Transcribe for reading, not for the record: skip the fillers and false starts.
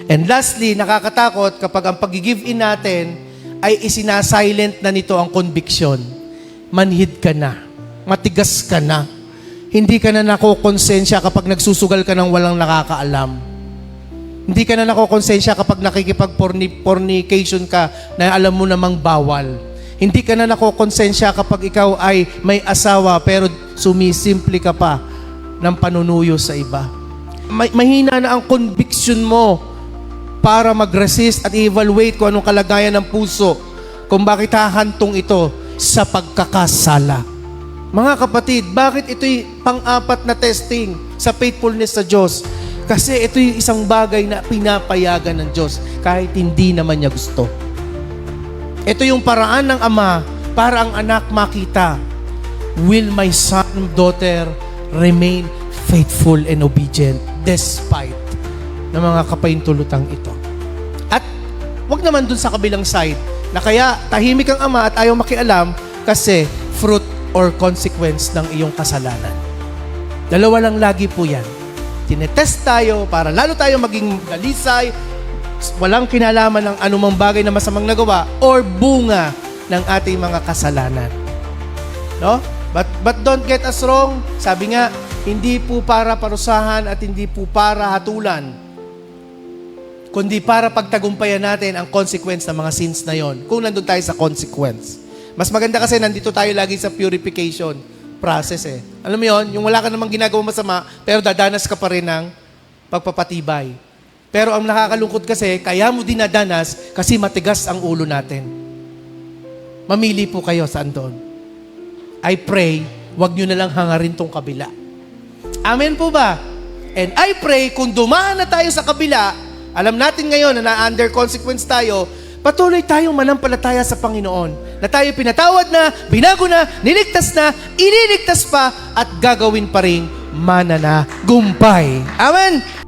And lastly, nakakatakot kapag ang pag-give in natin ay isinasilent na nito ang conviction. Manhid ka na. Matigas ka na. Hindi ka na nakokonsensya kapag nagsusugal ka ng walang nakakaalam. Hindi ka na nakokonsensya kapag nakikipag-fornication ka na alam mo namang bawal. Hindi ka na nakokonsensya kapag ikaw ay may asawa pero sumisimple ka pa ng panunuyo sa iba. Mahina na ang conviction mo para mag-resist at evaluate kung anong kalagayan ng puso, kung bakit hahantong ito sa pagkakasala. Mga kapatid, bakit ito'y pang-apat na testing sa faithfulness sa Diyos? Kasi ito'y isang bagay na pinapayagan ng Diyos kahit hindi naman niya gusto. Ito yung paraan ng Ama para ang anak makita, will my son, daughter remain faithful and obedient despite ng mga kapahintulutang ito. At wag naman dun sa kabilang side na kaya tahimik ang ama at ayaw makialam kasi fruit or consequence ng iyong kasalanan. Dalawa lang lagi po yan. Tinetest tayo para lalo tayo maging dalisay, walang kinalaman ng anumang bagay na masamang nagawa or bunga ng ating mga kasalanan. No? But don't get us wrong. Sabi nga, hindi po para parusahan at hindi po para hatulan, kundi para pagtagumpayan natin ang consequence ng mga sins na yon. Kung nandun tayo sa consequence. Mas maganda kasi nandito tayo lagi sa purification process eh. Alam mo yon, yung wala ka namang ginagawa masama, pero dadanas ka pa rin ng pagpapatibay. Pero ang nakakalungkot kasi, kaya mo dinadanas kasi matigas ang ulo natin. Mamili po kayo saan doon. I pray, wag nyo na lang hangarin tong kabila. Amen po ba? And I pray, kung dumaan na tayo sa kabila, alam natin ngayon na na-under consequence tayo, patuloy tayong manampalataya sa Panginoon. Na tayo pinatawad na, binago na, niligtas na, iniligtas pa, at gagawin pa rin mananagumpay. Amen?